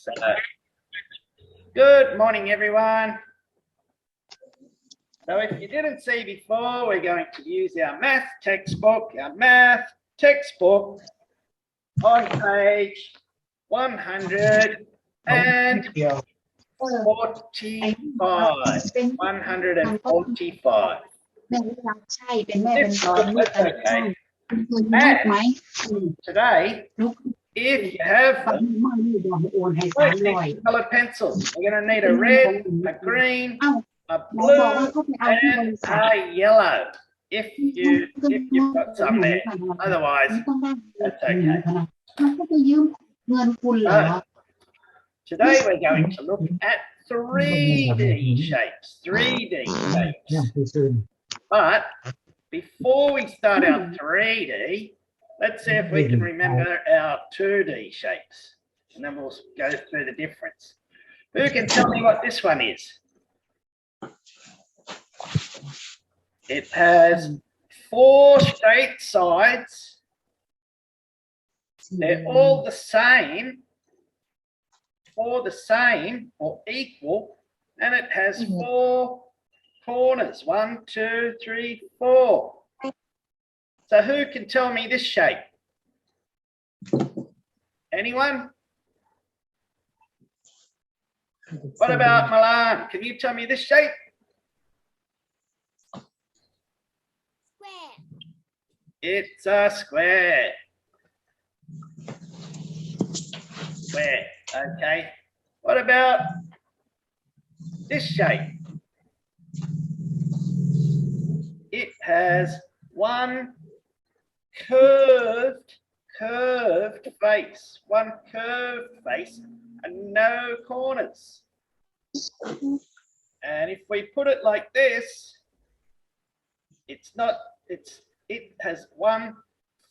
So, good morning, everyone. So if you didn't see before, we're going to use our math textbook on page 145. 145. แม่ไม่รักใช่เป็นแม่เป็นสอนลูก That's ใช่ okay. คุณเคยนัดไหม Today, ลูก if you have ฟังไม่ได้บอกโอนให้ these 300 colored pencils, we're going to need a red, a green, เอ้า a หมอบอก blue, ว่าเขาไปเอาที่บริ and ษัท a yellow. If you've got some there, otherwise ไม่ต้องได้ that's okay. เขาก็ไปยืมเงินคุณเหรอ Today we're going to look at 3D shapes. 3D shapes. But before we start our 3D, let's see if we can remember our 2D shapes. And then we'll go through the difference. Who can tell me what this one is? It has 4 straight sides. They're all the same, or equal, and it has 4 corners. 1, 2, 3, 4. So who can tell me this shape? Anyone? What about Milan? Can you tell me this shape? Square. It's a square. Square. Okay. What about this shape? It has 1 curved face. 1 curved face and no corners. And if we put it like this, it has 1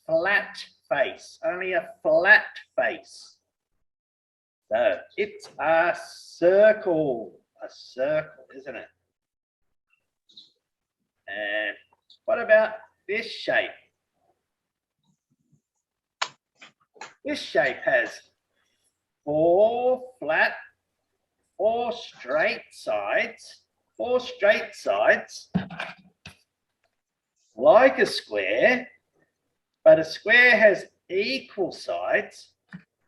flat face, only a flat face. So it's a circle, isn't it? And what about this shape? This shape has 4 flat, 4 straight sides, like a square, but a square has equal sides,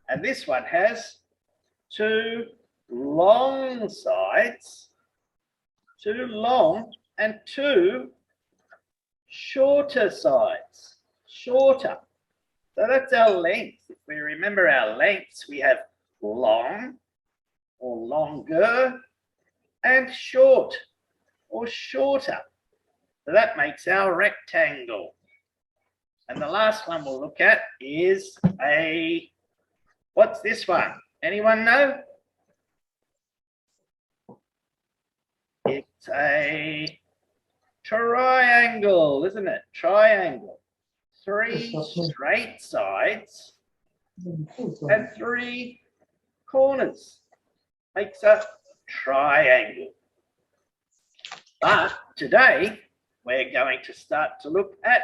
and this one has 2 long sides, 2 long and 2 shorter sides, shorter. So that's our length. If we remember our lengths, we have long or longer and short or shorter. So that makes our rectangle. And the last one we'll look at is what's this one? Anyone know? It's a triangle, isn't it? Triangle. 3 straight sides and 3 corners. Makes a triangle. But today we're going to start to look at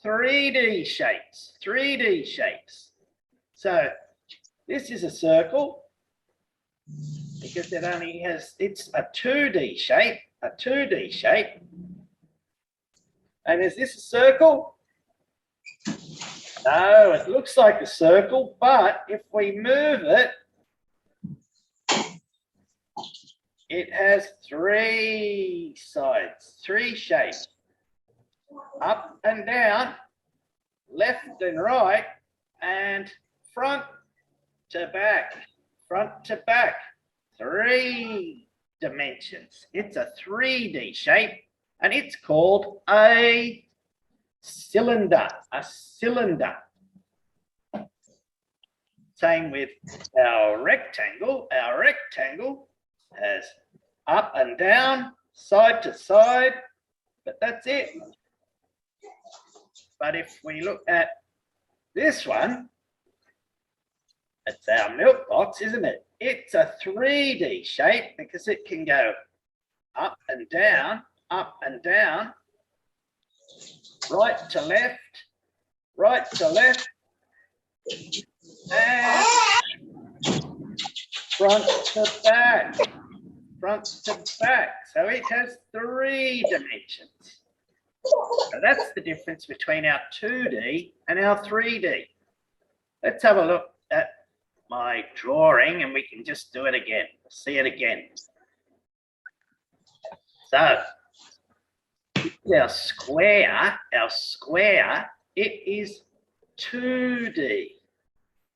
3D shapes. 3D shapes. So this is a circle because it's a 2D shape, And is this a circle? No, it looks like a circle, but if we move it, it has 3 sides, 3 shapes. Up and down, left and right, and front to back, 3 dimensions. It's a 3D shape, and it's called a cylinder, Same with our rectangle. Our rectangle has up and down, side to side, but that's it. But if we look at this one, it's our milk box, isn't it? It's a 3D shape because it can go up and down, right to left, and front to back, front to back. So it has 3 dimensions. So that's the difference between our 2D and our 3D. Let's have a look at my drawing and we can just do it again. See it again. So our square, it is 2D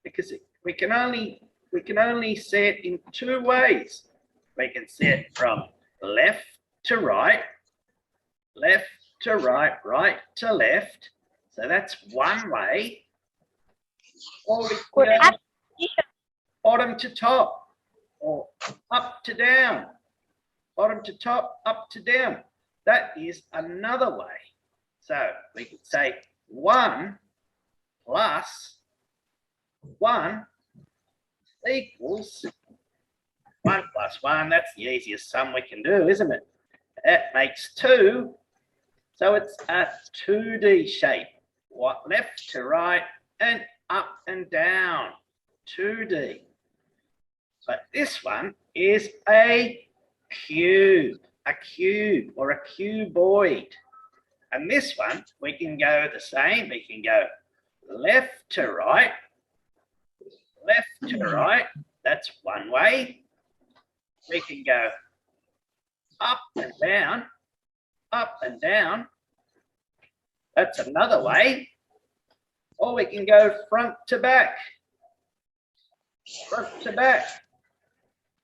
because we can only see it in 2 ways. We can see it from left to right, right to left. So that's one way. Or we can go bottom to top, or up to down, bottom to top, up to down. That is another way. So we could say 1 plus 1 equals 1 plus 1. That's the easiest sum we can do, isn't it? That makes 2. So it's a 2D shape. What, left to right and up and down. 2D. But this one is a cube or a cuboid. And this one, we can go the same. We can go left to right. That's one way. We can go up and down. That's another way. Or we can go front to back.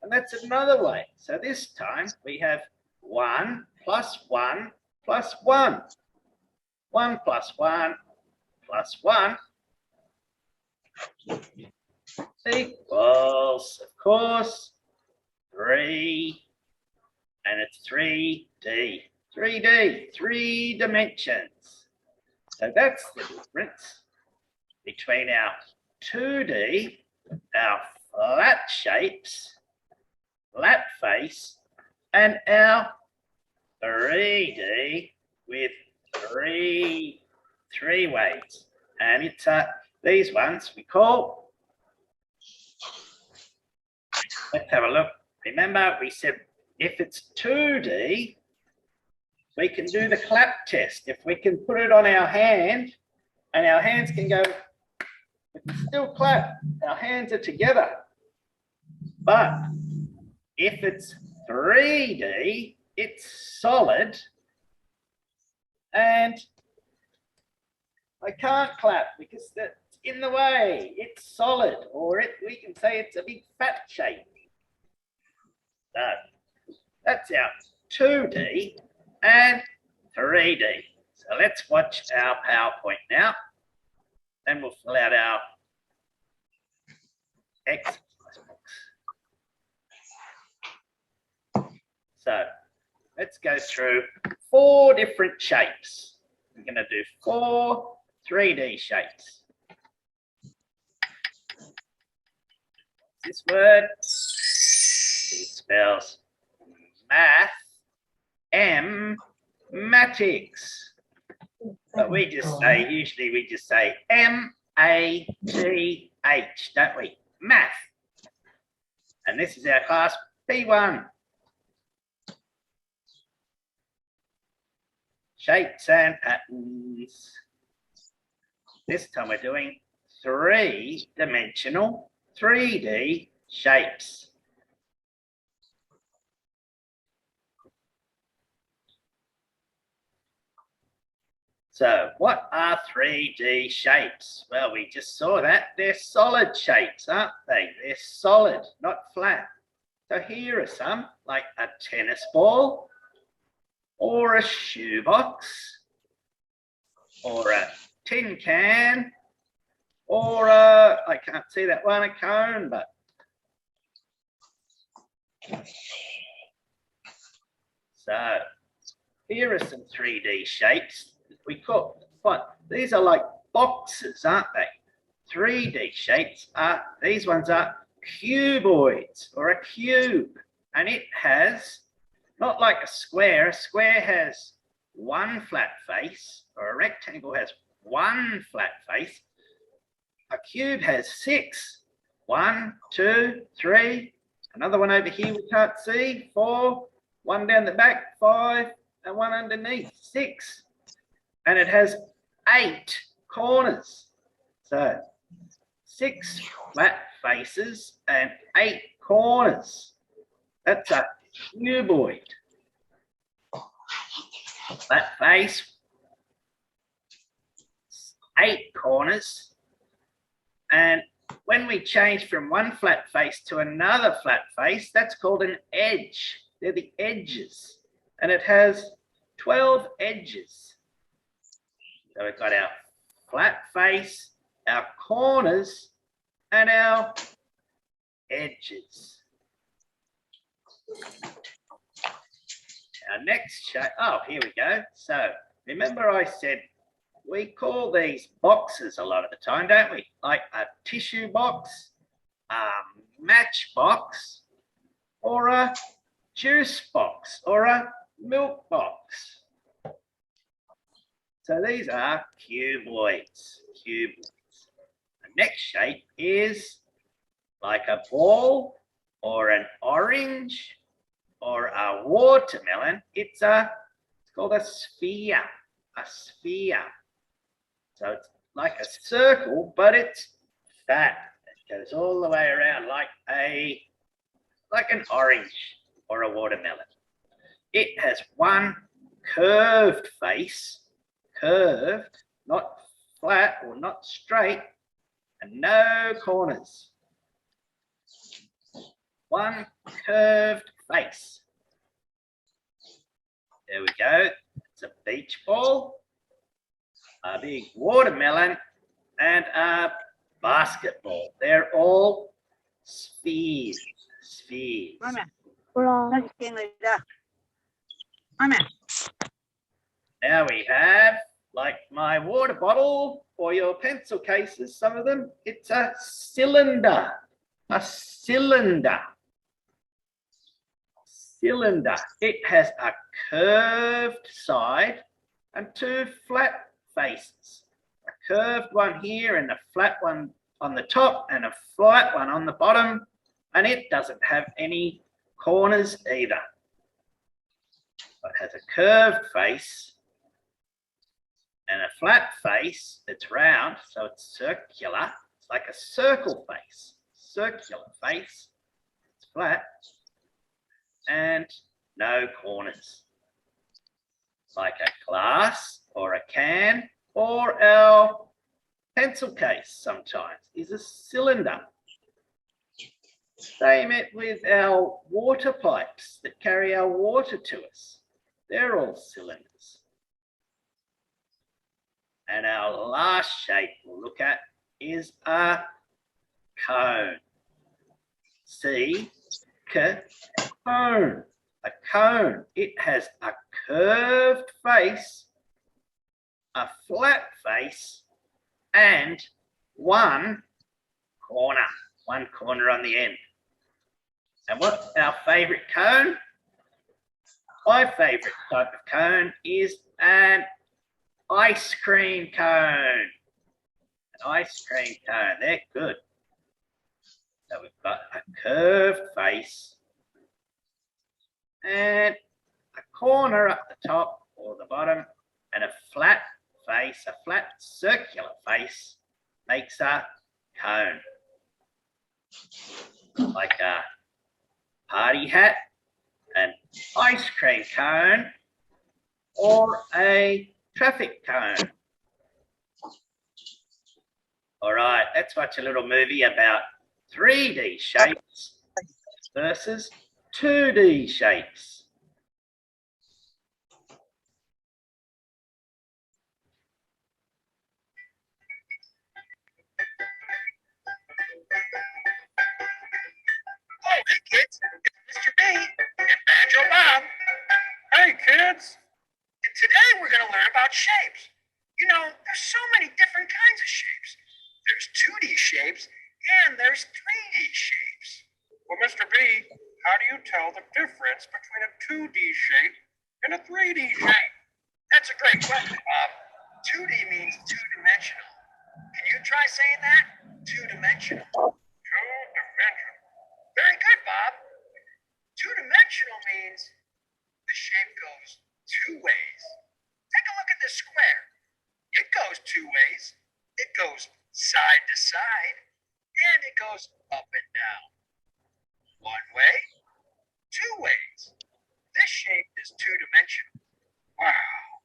And that's another way. So this time we have 1 plus 1 plus 1. 1 plus 1 plus 1 equals, of course, 3. And it's 3D. 3 dimensions. So that's the difference between our 2D, our flat shapes, flat face, and our 3D with three ways. And it's these ones we call, let's have a look. Remember, we said if it's 2D, we can do the clap test. If we can put it on our hand and our hands can go, we can still clap. Our hands are together. But if it's 3D, it's solid and I can't clap because that's in the way. It's solid, or we can say it's a big fat shape. So that's our 2D and 3D. So let's watch our PowerPoint now. Then we'll fill out our exercise books. So let's go through 4 different shapes. We're going to do 4 3D shapes. This word, it spells mathematics. But we just say, usually we just say M-A-T-H, don't we? Math. And this is our class P1. Shapes and patterns. This time we're doing 3-dimensional 3D shapes. So what are 3D shapes? Well, we just saw that. They're solid shapes, aren't they? They're solid, not flat. So here are some, like a tennis ball, or a shoebox, or a tin can, or a, I can't see that one, a cone, but so here are some 3D shapes. We call what? These are like boxes, aren't they? 3D shapes are, these ones are cuboids or a cube, and it has, not like a square has 1 flat face, or a rectangle has 1 flat face. A cube has 6. 1, 2, 3, Another one over here we can't see. 4, 1 down the back, 5, and 1 underneath, 6. And it has 8 corners. So 6 flat faces and 8 corners. That's a cuboid. Flat face, 8 corners. And when we change from one flat face to another flat face, that's called an edge. They're the edges. And it has 12 edges. So we've got our flat face, our corners, and our edges. Our next shape, oh, here we go. So remember I said we call these boxes a lot of the time, don't we? Like a tissue box, a matchbox, or a juice box, or a milk box. So these are cuboids. Cuboids. The next shape is like a ball, or an orange, or a watermelon. It's called a sphere. A sphere. So it's like a circle, but it's fat. It goes all the way around like an orange or a watermelon. It has one curved face, curved, not flat or not straight, and no corners. One curved face. There we go. It's a beach ball, a big watermelon, and a basketball. They're all spheres. Spheres. Now we have, like my water bottle or your pencil cases, some of them, it's a cylinder. A cylinder. Cylinder. It has a curved side and 2 flat faces. A curved one here and a flat one on the top and a flat one on the bottom, and it doesn't have any corners either. It has a curved face and a flat face that's round, so it's circular. It's like a circle face. Circular face. It's flat and no corners. Like a glass or a can or our pencil case sometimes is a cylinder. Same it with our water pipes that carry our water to us. They're all cylinders. And our last shape we'll look at is a cone. C, K, cone. A cone. It has a curved face, a flat face, and one corner on the end. And what's our favourite cone? My favourite type of cone is an ice cream cone. An ice cream cone, they're good. So we've got a curved face and a corner up the top or the bottom, and a flat face, a flat circular face makes a cone. Like a party hat, an ice cream cone, or a traffic cone. All right, let's watch a little movie about 3D shapes versus 2D shapes. Oh, hey kids, it's Mr. B and Banjo Bob. Hey kids. And today we're going to learn about shapes. You know, there's so many different kinds of shapes. There's 2D shapes and there's 3D shapes. Well, Mr. B, how do you tell the difference between a 2D shape and a 3D shape? That's a great question, Bob. 2D means two-dimensional. Can you try saying that? Two-dimensional. Two-dimensional. Very good, Bob. Bob. Two-dimensional means the shape goes two ways. Take a look at this square. It goes two ways. It goes side to side, and it goes up and down. One way, two ways. This shape is two-dimensional. Wow.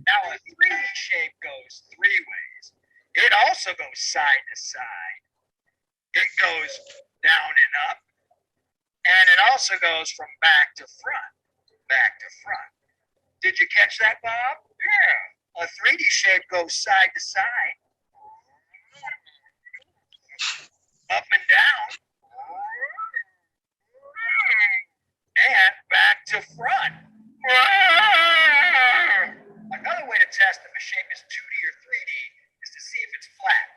Now a 3D shape goes three ways. It also goes side to side. It goes down and up. And it also goes from back to front. Back to front. Did you catch that, Bob? Yeah. A 3D shape goes side to side. Up and down. And back to front. Another way to test if a shape is 2D or 3D is to see if it's flat.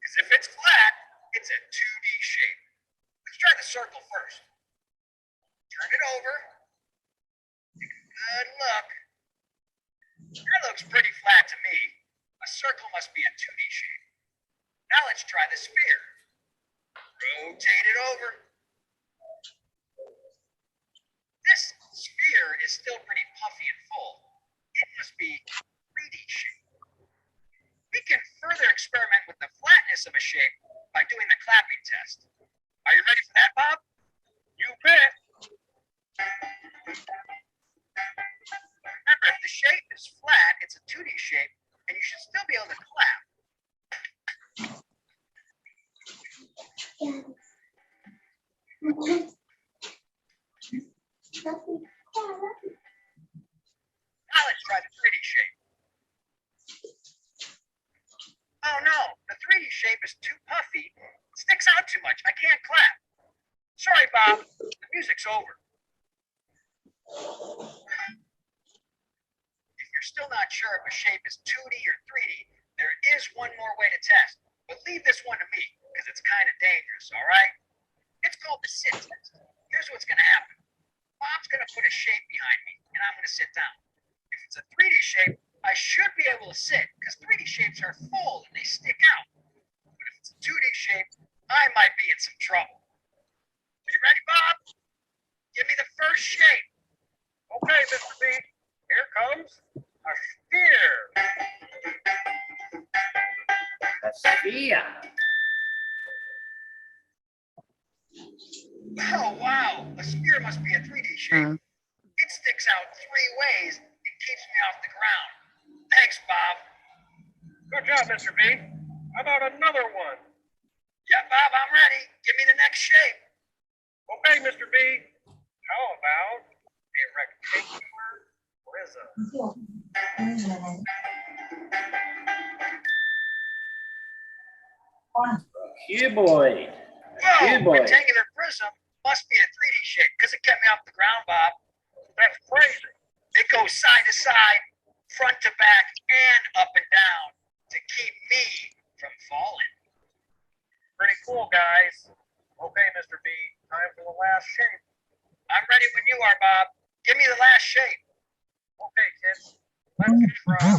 Because if it's flat, it's a 2D shape. Let's try the circle first. Turn it over. Take a good look. That looks pretty flat to me. A circle must be a 2D shape. Now let's try the sphere. Rotate it over. This sphere is still pretty puffy and full. It must be 3D shape. We can further experiment with the flatness of a shape by doing the clapping test. Are you ready for that, Bob? You bet. Remember, if the shape is flat, it's a 2D shape, and you should still be able to clap. Now let's try the 3D shape. Oh no, the 3D shape is too puffy. It sticks out too much. I can't clap. Sorry, Bob. The music's over. If you're still not sure if a shape is 2D or 3D, there is one more way to test. But leave this one to me, because it's kind of dangerous, all right? It's called the sit test. Here's what's going to happen. Bob's going to put a shape behind me, and I'm going to sit down. If it's a 3D shape, I should be able to sit, because 3D shapes are full and they stick out. But if it's a 2D shape, I might be in some trouble. Are you ready, Bob? Give me the first shape. Okay, Mr. B. Here comes a sphere. A sphere. Oh, wow. A sphere must be a 3D shape. It sticks out three ways and keeps me off the ground. Thanks, Bob. Good job, Mr. B. How about another one? Yeah, Bob, I'm ready. Give me the next shape. Okay, Mr. B. How about a rectangular prism? Cuboid. Whoa, Cuboid. rectangular prism must be a 3D shape because it kept me off the ground, Bob. That's crazy. It goes side to side, front to back, and up and down to keep me from falling. Pretty cool, guys. Okay, Mr. B, time for the last shape. I'm ready when you are, Bob. Give me the last shape. Okay, kids. Let's try a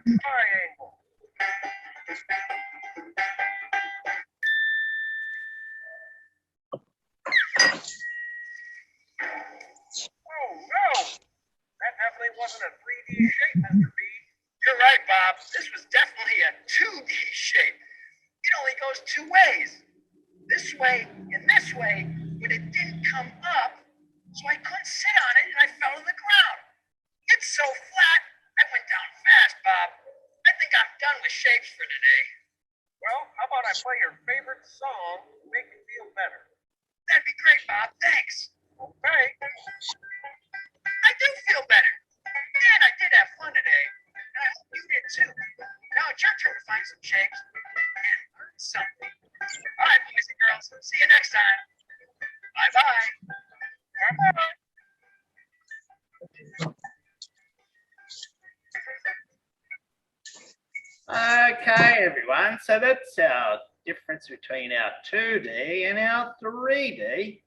triangle. Oh, no! That definitely wasn't a 3D shape, Mr. B. You're right, Bob. This was definitely a 2D shape. It only goes two ways. This way and this way, but it didn't come up, so I couldn't sit on it and I fell on the ground. It's so flat, I went down fast, Bob. I think I'm done with shapes for today. Well, how about I play your favorite song to make you feel better? That'd be great, Bob. Thanks. Okay. I do feel better. Man, I did have fun today. And I hope you did too. Now it's your turn to find some shapes and learn something. All right, boys and girls. See you next time. Bye-bye. Bye-bye. Okay, everyone. So that's our difference between our 2D and our 3D.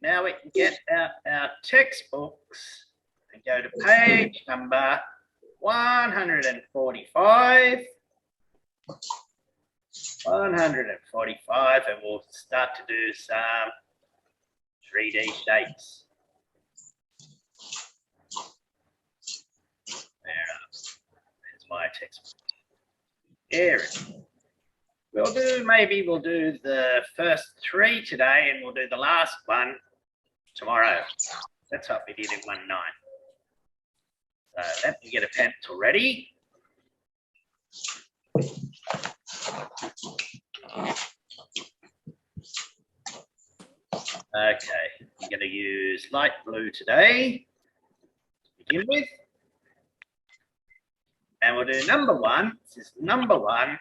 Now we can get out our textbooks and go to page number 145. 145, and we'll start to do some 3D shapes. There's my textbook. Here. Maybe we'll do the first 3 today, and we'll do the last one tomorrow. That's what we did in 1 night. So let me get a pencil ready. Okay, I'm going to use light blue today to begin with. And we'll do number 1. This is number 1.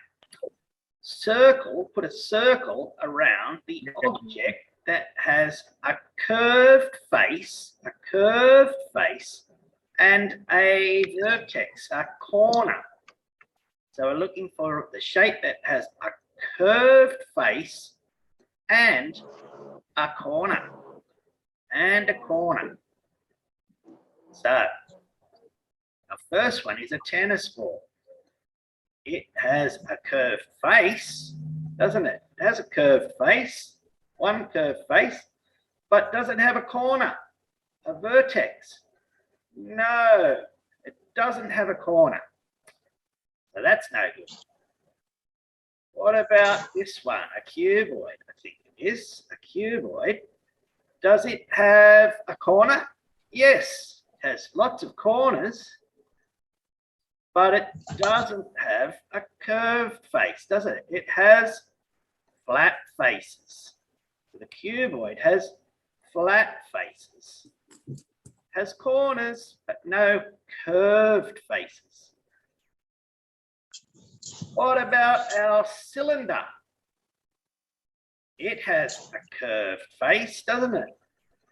Circle, put a circle around the object that has a curved face, and a vertex, a corner. So we're looking for the shape that has a curved face and a corner. So our first one is a tennis ball. It has a curved face, doesn't it? It has a curved face, one curved face, but does it have a corner, a vertex? No, it doesn't have a corner. So that's no good. What about this one, a cuboid? I think it is a cuboid. Does it have a corner? Yes, it has lots of corners, but it doesn't have a curved face, does it? It has flat faces. So the cuboid has flat faces. Has corners, but no curved faces. What about our cylinder? It has a curved face, doesn't it?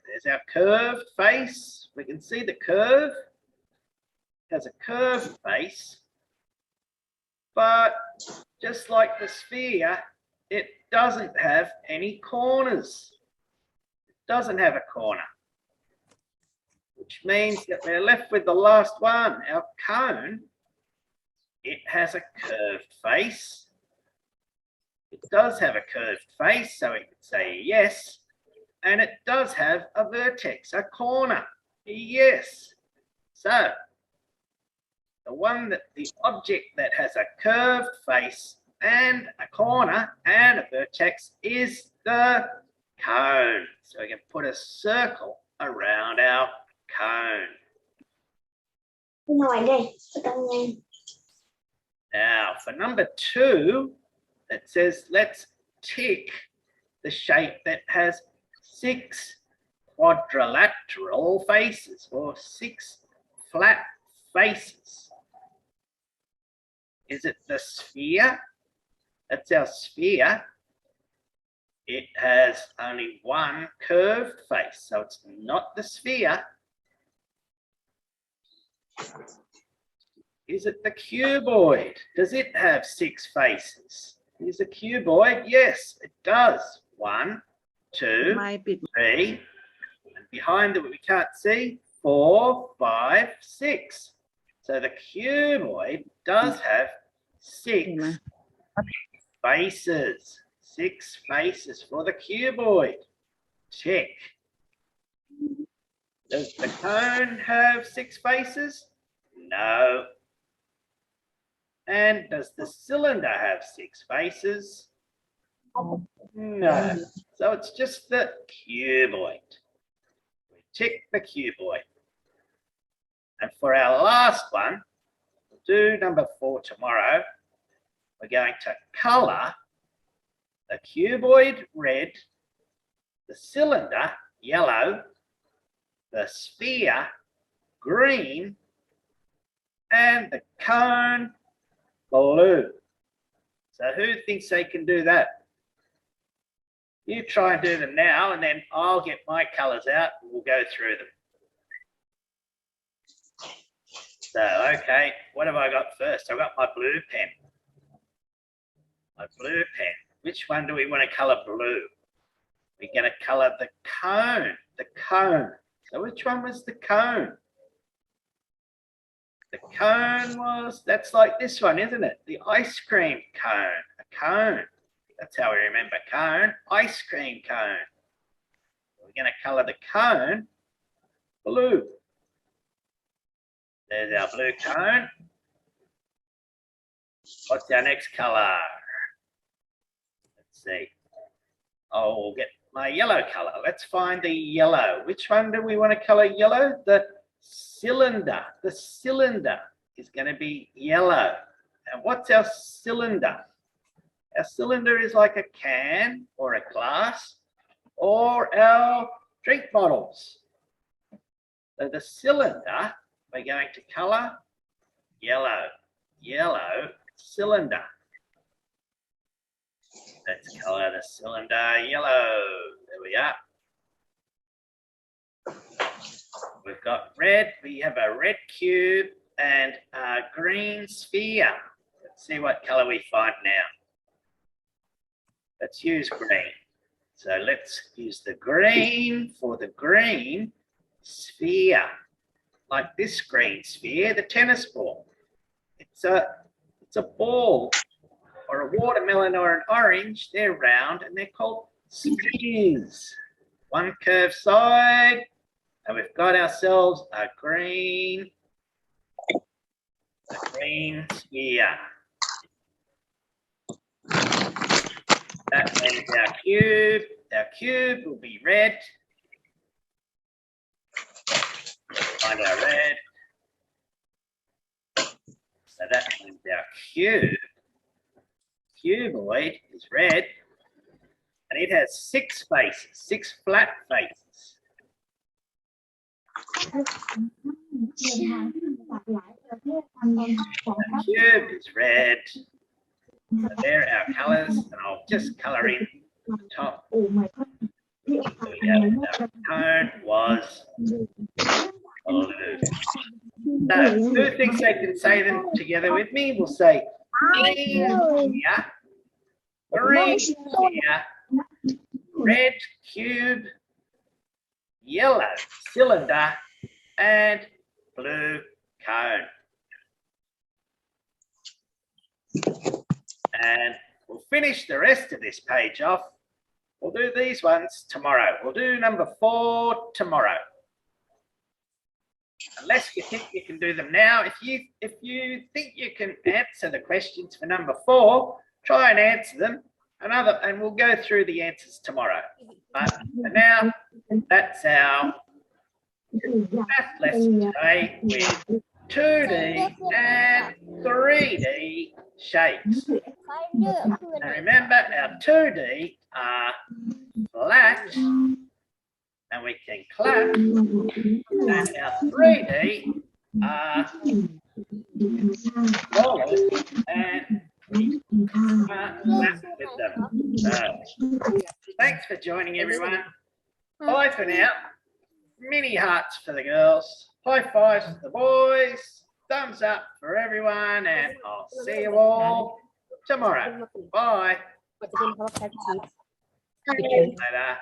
There's our curved face. We can see the curve. It has a curved face, but just like the sphere, it doesn't have any corners. It doesn't have a corner, which means that we're left with the last one, our cone. It has a curved face. It does have a curved face, so we could say yes. And it does have a vertex, a corner. Yes. So the object that has a curved face and a corner and a vertex is the cone. So we can put a circle around our cone. Now for number 2, it says let's tick the shape that has 6 quadrilateral faces or 6 flat faces. Is it the sphere? That's our sphere. It has only one curved face, so it's not the sphere. Is it the cuboid? Does it have 6 faces? Is a cuboid? Yes, it does. 1, 2, 3, and behind it we can't see 4, 5, 6. So the cuboid does have 6 faces. 6 faces for the cuboid. Check. Does the cone have 6 faces? No. And does the cylinder have 6 faces? No. So it's just the cuboid. We tick the cuboid. And for our last one, we'll do number 4 tomorrow. We're going to colour the cuboid red, the cylinder yellow, the sphere green, and the cone blue. So who thinks they can do that? You try and do them now, and then I'll get my colours out and we'll go through them. So, okay, what have I got first? I've got my blue pen. My blue pen. Which one do we want to colour blue? We're going to colour the cone. The cone. So which one was the cone? The cone was, that's like this one, isn't it? The ice cream cone. A cone. That's how we remember cone, ice cream cone. We're going to colour the cone blue. There's our blue cone. What's our next colour? Let's see. Oh, we'll get my yellow colour. Let's find the yellow. Which one do we want to colour yellow? The cylinder. The cylinder is going to be yellow. And what's our cylinder? Our cylinder is like a can or a glass or our drink bottles. So the cylinder, we're going to colour yellow. Yellow cylinder. Let's colour the cylinder yellow. There we are. We've got red. We have a red cube and a green sphere. Let's see what colour we find now. Let's use green. So let's use the green for the green sphere. Like this green sphere, the tennis ball. It's a ball or a watermelon or an orange. They're round and they're called spheres. One curved side, and we've got ourselves a green sphere. That means our cube. Our cube will be red. Find our red. So that means our cuboid is red, and it has 6 faces, 6 flat faces. The cube is red. So there are our colours, and I'll just colour in the top. Our cone was blue. So who thinks they can say them together with me? We'll say green sphere, green sphere, red cube, yellow cylinder, and blue cone. And we'll finish the rest of this page off. We'll do these ones tomorrow. We'll do number 4 tomorrow. Unless you think you can do them now. If you think you can answer the questions for number 4, try and answer them. And we'll go through the answers tomorrow. But for now, that's our math lesson today with 2D and 3D shapes. And remember, our 2D are flat and we can clap, and our 3D are solid and we can't clap with them. So, thanks for joining, everyone. Bye for now. Mini hearts for the girls. High fives for the boys. Thumbs up for everyone, and I'll see you all tomorrow. Bye. Later.